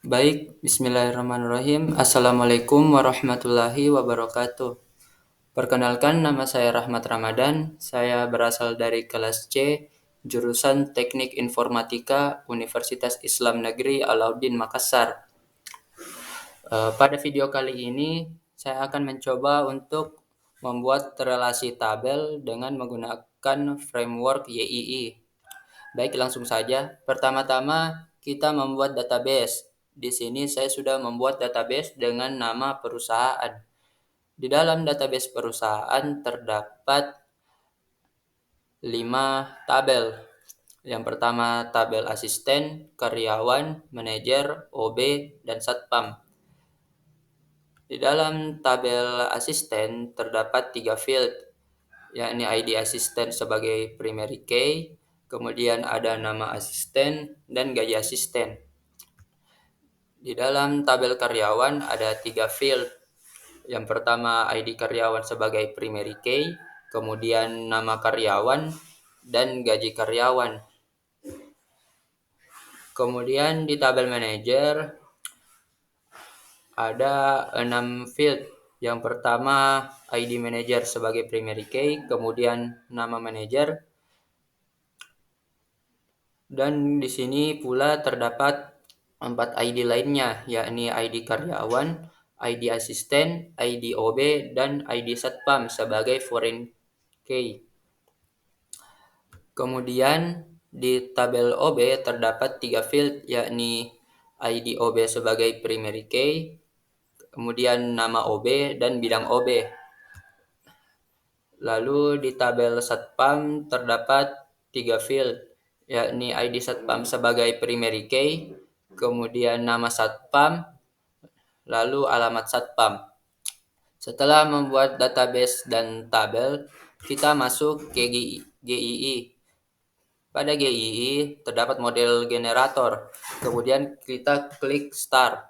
Baik, bismillahirrahmanirrahim. Assalamualaikum warahmatullahi wabarakatuh. Perkenalkan, nama saya Rahmat Ramadan. Saya berasal dari kelas C, jurusan Teknik Informatika, Universitas Islam Negeri Alauddin Makassar. Pada video kali ini, saya akan mencoba untuk membuat relasi tabel dengan menggunakan framework YII. Baik, langsung saja. Pertama-tama kita membuat database. Di sini saya sudah membuat database dengan nama perusahaan. Di dalam database perusahaan terdapat 5 tabel. Yang pertama tabel asisten, karyawan, manajer, OB, dan satpam. Di dalam tabel asisten terdapat 3 field, yakni ID asisten sebagai primary key, kemudian ada nama asisten dan gaji asisten. Di dalam tabel karyawan ada 3 field. Yang pertama ID karyawan sebagai primary key, kemudian nama karyawan dan gaji karyawan. Kemudian di tabel manager ada 6 field. Yang pertama ID manager sebagai primary key, kemudian nama manager. Dan di sini pula terdapat 4 ID lainnya, yakni ID karyawan, ID asisten, ID OB, dan ID satpam sebagai foreign key. Kemudian di tabel OB terdapat 3 field, yakni ID OB sebagai primary key, kemudian nama OB dan bidang OB. Lalu di tabel satpam terdapat 3 field, yakni ID satpam sebagai primary key, kemudian nama satpam, lalu alamat satpam. Setelah membuat database dan tabel, kita masuk ke GII. Pada GII terdapat model generator. Kemudian kita klik Start.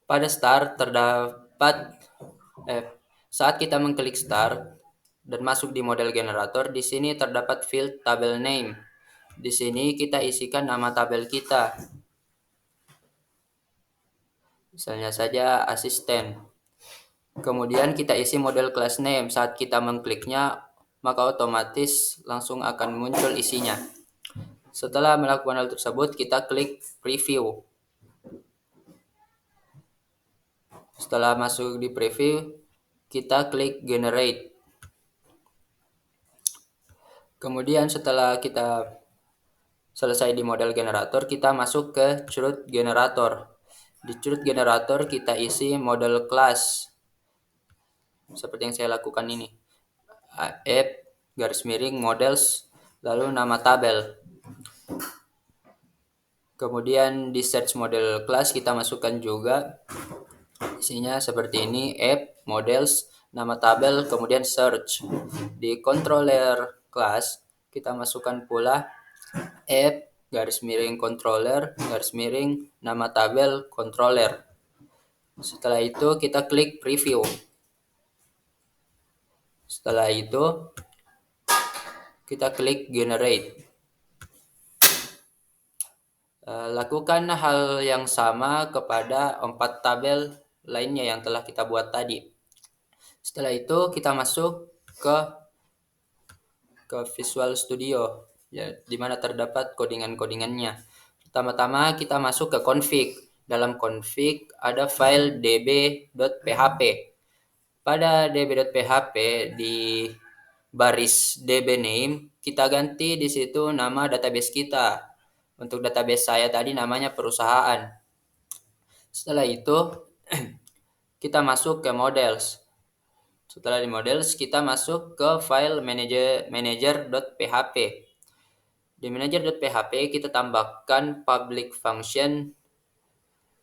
Pada Start terdapat saat kita mengklik Start dan masuk di model generator, di sini terdapat field tabel name. Di sini kita isikan nama tabel kita. Misalnya saja asisten. Kemudian kita isi model class name. Saat kita mengkliknya, maka otomatis langsung akan muncul isinya. Setelah melakukan hal tersebut, kita klik preview. Setelah masuk di preview, kita klik generate. Kemudian setelah kita selesai di model generator, kita masuk ke chroot generator. Di chroot generator kita isi model class seperti yang saya lakukan ini. Add garis miring models, lalu nama tabel. Kemudian di search model class kita masukkan juga isinya seperti ini: app, models, nama tabel, kemudian search. Di controller class kita masukkan pula app, garis miring controller, garis miring nama tabel controller. Setelah itu kita klik preview. Setelah itu kita klik generate. Lakukan hal yang sama kepada 4 tabel lainnya yang telah kita buat tadi. Setelah itu kita masuk ke Visual Studio, ya, di mana terdapat codingan-codingannya. Pertama-tama kita masuk ke config. Dalam config ada file db.php. Pada db.php di baris db name kita ganti di situ nama database kita. Untuk database saya tadi namanya perusahaan. Setelah itu kita masuk ke models. Setelah di models, kita masuk ke file manager.php. Di manager.php kita tambahkan public function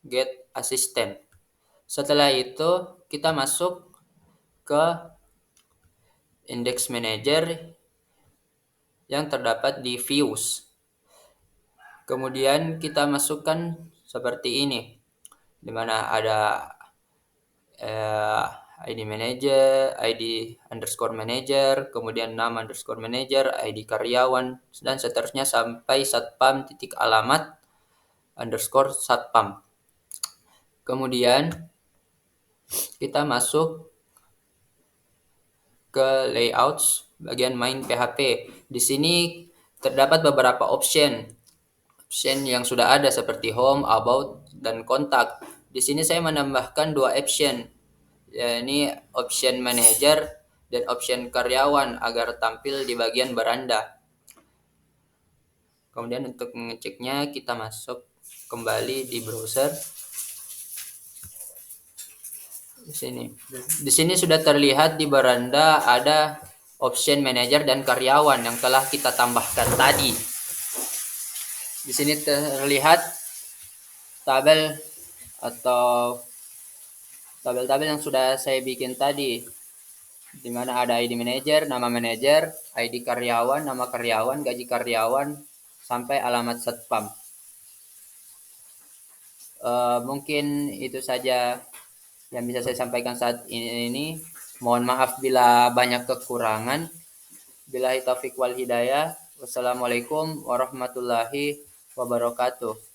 get assistant. Setelah itu kita masuk ke index manager yang terdapat di views. Kemudian kita masukkan seperti ini, di mana ada ID manager, ID underscore manager, kemudian nama underscore manager, ID karyawan, dan seterusnya sampai satpam titik alamat underscore satpam. Kemudian kita masuk ke layouts bagian main PHP. Di sini terdapat beberapa option yang sudah ada seperti home, about, dan kontak. Di sini saya menambahkan dua option, yakni option manager dan option karyawan agar tampil di bagian beranda. Kemudian untuk mengeceknya kita masuk kembali di browser. Di sini sudah terlihat di beranda ada option manager dan karyawan yang telah kita tambahkan tadi. Di sini terlihat tabel atau tabel-tabel yang sudah saya bikin tadi, di mana ada ID manager, nama manager, ID karyawan, nama karyawan, gaji karyawan, sampai alamat satpam. Mungkin itu saja yang bisa saya sampaikan saat ini. Mohon maaf bila banyak kekurangan. Billahi taufiq wal hidayah. Wassalamualaikum warahmatullahi wabarakatuh.